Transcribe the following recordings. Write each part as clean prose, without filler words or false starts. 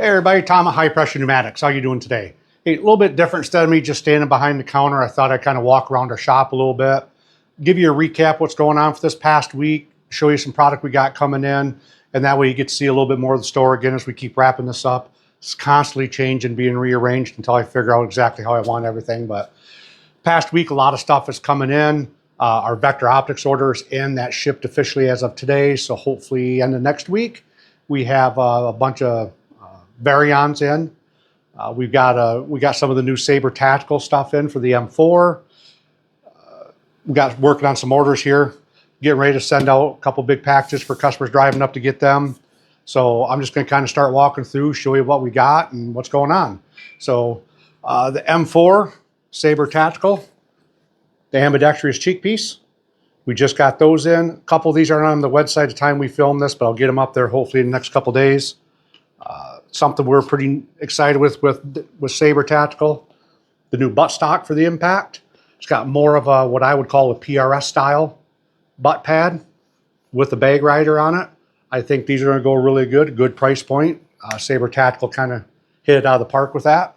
Hey everybody, Tom at High Pressure Pneumatics. How you doing today? Hey, a little bit different. Instead of me just standing behind the counter, I thought I'd kind of walk around our shop a little bit, give you a recap what's going on for this past week, show you some product we got coming in, and that way you get to see a little bit more of the store again as we keep wrapping this up. It's constantly changing, being rearranged until I figure out exactly how I want everything. But past week, a lot of stuff is coming in. Our Vector Optics order is in. That shipped officially as of today, so hopefully end of next week we have a bunch of Varions in. We got some of the new Saber tactical stuff in for the M4. We got working on some orders here, getting ready to send out a couple big packages for customers driving up to get them. So I'm just going to kind of start walking through, show you what we got and what's going on. So the M4 Saber tactical, the ambidextrous cheek piece. We just got those in. A couple of these aren't on the website at the time we filmed this, but I'll get them up there hopefully in the next couple of days. Something we're pretty excited with Saber Tactical, the new butt stock for the Impact. It's got more of a, what I would call a PRS style butt pad with a bag rider on it. I think these are going to go really good price point. Saber Tactical kind of hit it out of the park with that.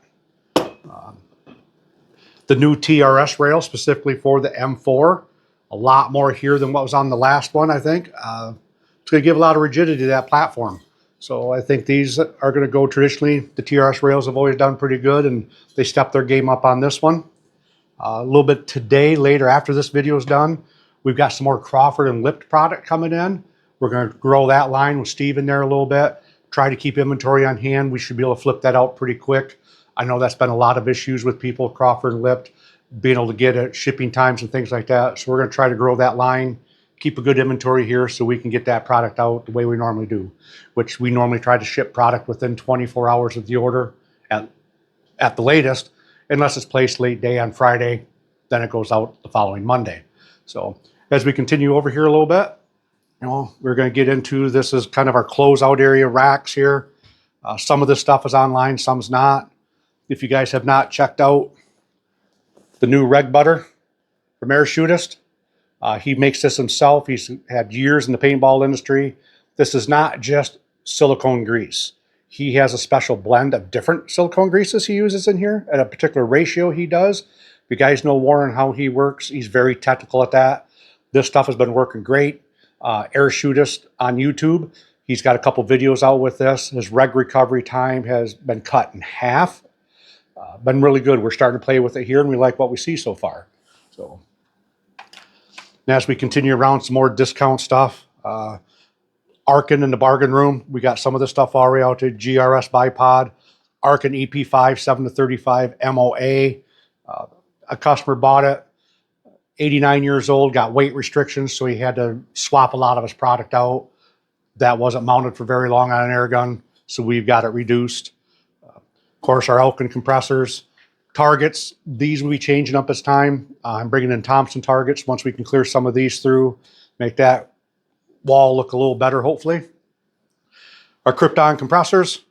The new TRS rail specifically for the M4. A lot more here than what was on the last one, I think. It's going to give a lot of rigidity to that platform. So I think these are going to go traditionally. The TRS rails have always done pretty good, and they stepped their game up on this one. A little bit today, later after this video is done, we've got some more Crawford and Lipped product coming in. We're going to grow that line with Steve in there a little bit. Try to keep inventory on hand. We should be able to flip that out pretty quick. I know that's been a lot of issues with people, Crawford and Lipped, being able to get it, shipping times and things like that. So we're going to try to grow that line, keep a good inventory here so we can get that product out the way we normally do, which we normally try to ship product within 24 hours of the order at the latest, unless it's placed late day on Friday, then it goes out the following Monday. So as we continue over here a little bit, we're going to get into, this is kind of our closeout area racks here. Some of this stuff is online, some's not. If you guys have not checked out the new Reg Butter from Airshotist, he makes this himself. He's had years in the paintball industry. This is not just silicone grease. He has a special blend of different silicone greases he uses in here at a particular ratio he does. If you guys know Warren, how he works, he's very technical at that. This stuff has been working great. Airshotist on YouTube, he's got a couple videos out with this. His reg recovery time has been cut in half. Been really good. We're starting to play with it here, and we like what we see so far. So, and as we continue around, some more discount stuff. Arkin in the bargain room. We got some of this stuff already out to GRS bipod. Arkin EP5 7-35 MOA. A customer bought it, 89 years old, got weight restrictions, so he had to swap a lot of his product out. That wasn't mounted for very long on an air gun, so we've got it reduced. Of course, our Elkin compressors. Targets, these will be changing up as time. I'm bringing in Thompson targets once we can clear some of these through, make that wall look a little better, hopefully. Our Krypton compressors,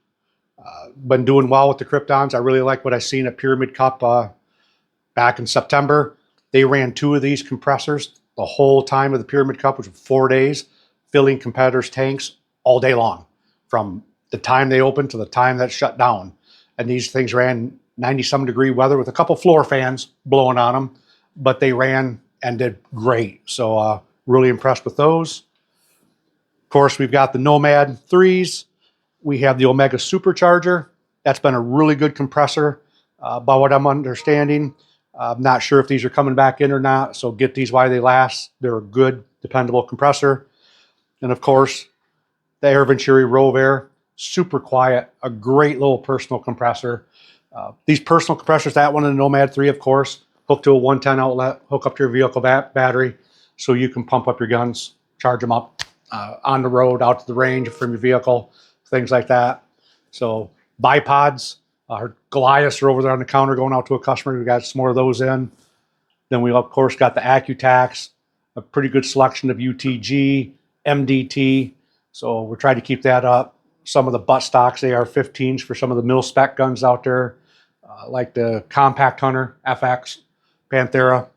been doing well with the Kryptons. I really like what I seen at Pyramid Cup back in September. They ran 2 of these compressors the whole time of the Pyramid Cup, which was 4 days, filling competitors' tanks all day long, from the time they opened to the time that shut down. And these things ran 90-some degree weather with a couple floor fans blowing on them, but they ran and did great. So really impressed with those. Of course, we've got the Nomad 3s. We have the Omega Supercharger. That's been a really good compressor by what I'm understanding. I'm not sure if these are coming back in or not, so get these while they last. They're a good, dependable compressor. And of course, the Air Venturi Rove Air, super quiet, a great little personal compressor. These personal compressors, that one and the Nomad 3, of course, hook to a 110 outlet, hook up to your vehicle battery, so you can pump up your guns, charge them up on the road, out to the range from your vehicle, things like that. So bipods, our Goliaths are over there on the counter going out to a customer. We got some more of those in. Then we, of course, got the Accutax, a pretty good selection of UTG, MDT. So we're trying to keep that up. Some of the butt stocks, AR-15s for some of the mil-spec guns out there, like the Compact Hunter, FX, Panthera,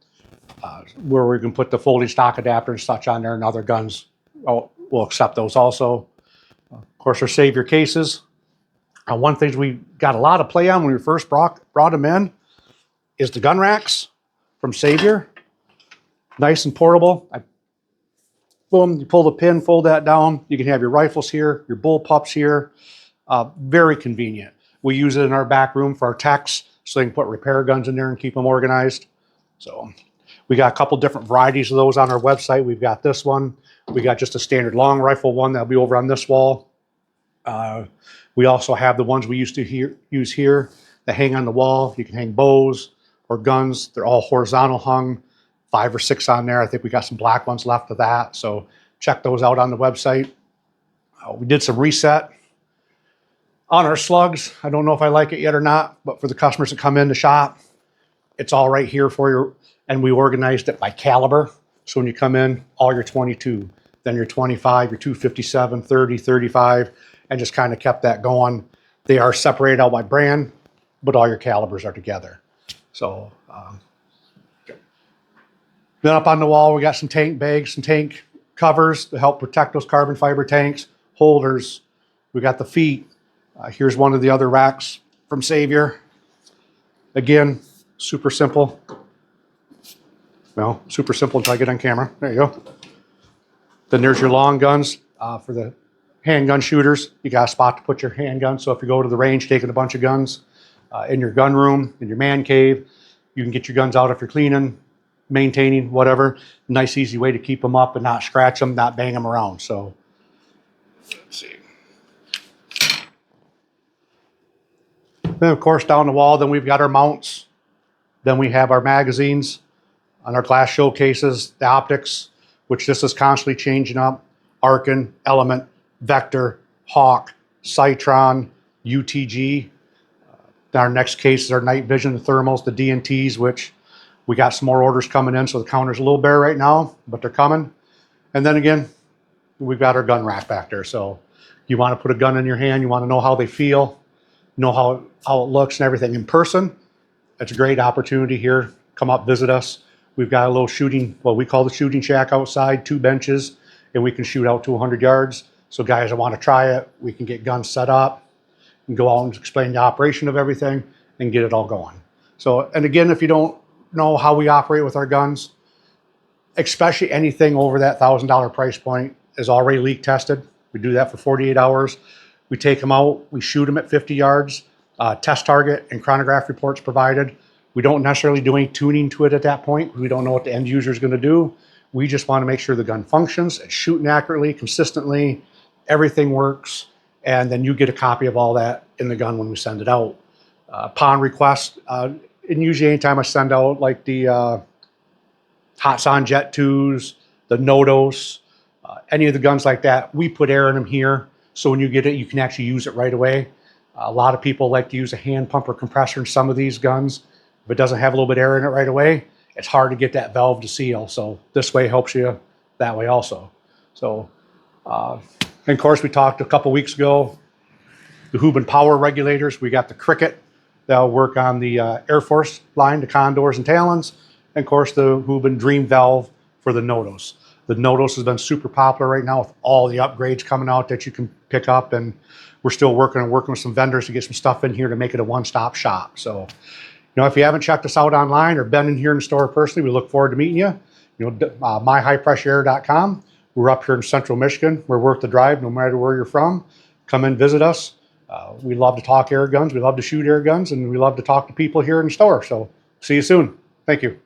where we can put the folding stock adapter and such on there, and other guns we'll accept those also. Of course, our Savior cases. One thing we got a lot of play on when we first brought them in is the gun racks from Savior. Nice and portable. Boom, you pull the pin, fold that down. You can have your rifles here, your bullpups here. Very convenient. We use it in our back room for our techs, so they can put repair guns in there and keep them organized. So we got a couple different varieties of those on our website. We've got this one. We got just a standard long rifle one that'll be over on this wall. We also have the ones we used to use here that hang on the wall. You can hang bows or guns. They're all horizontal hung, 5 or 6 on there. I think we got some black ones left of that. So check those out on the website. We did some reset on our slugs. I don't know if I like it yet or not, but for the customers that come in the shop, it's all right here for you. And we organized it by caliber. So when you come in, all your 22, then your 25, your 257, 30, 35, and just kind of kept that going. They are separated out by brand, but all your calibers are together. So then up on the wall, we got some tank bags, some tank covers to help protect those carbon fiber tanks, holders. We got the feet. Here's one of the other racks from Savior. Again, super simple. Well, super simple until I get on camera. There you go. Then there's your long guns for the handgun shooters. You got a spot to put your handgun. So if you go to the range taking a bunch of guns in your gun room, in your man cave, you can get your guns out if you're cleaning, maintaining, whatever. Nice, easy way to keep them up and not scratch them, not bang them around. So let's see. Then of course down the wall, then we've got our mounts. Then we have our magazines on our glass showcases, the optics, which this is constantly changing up. Arkin, Element, Vector, Hawk, Citron, UTG. Our next case is our night vision, the thermals, the DNTs, which we got some more orders coming in, so the counter's a little bare right now, but they're coming. And then again, we've got our gun rack back there. So you want to put a gun in your hand, you want to know how they feel, know how it looks and everything in person. It's a great opportunity here. Come up, visit us. We've got a little shooting, what we call the shooting shack outside, 2 benches, and we can shoot out to 100 yards. So guys that want to try it, we can get guns set up and go out and explain the operation of everything and get it all going. So, and again, if you don't know how we operate with our guns, especially anything over that $1,000 price point is already leak tested. We do that for 48 hours. We take them out, we shoot them at 50 yards, test target and chronograph reports provided. We don't necessarily do any tuning to it at that point. We don't know what the end user is going to do. We just want to make sure the gun functions, it's shooting accurately, consistently, everything works, and then you get a copy of all that in the gun when we send it out. Upon request, and usually anytime I send out like the Hatsan Jet 2s, the Nodos, any of the guns like that, we put air in them here. So when you get it, you can actually use it right away. A lot of people like to use a hand pump or compressor in some of these guns. If it doesn't have a little bit of air in it right away, it's hard to get that valve to seal. So this way helps you that way also. So, and of course, we talked a couple weeks ago, the Hubin power regulators. We got the Cricket that'll work on the Air Force line, the Condors and Talons. And of course, the Hubin Dream valve for the Nodos. The Nodos has been super popular right now with all the upgrades coming out that you can pick up. And we're still working with some vendors to get some stuff in here to make it a one-stop shop. So, you know, if you haven't checked us out online or been in here in the store personally, we look forward to meeting you. You know, myhighpressureair.com. We're up here in Central Michigan. We're worth the drive no matter where you're from. Come and visit us. We love to talk air guns. We love to shoot air guns, and we love to talk to people here in the store. So see you soon. Thank you.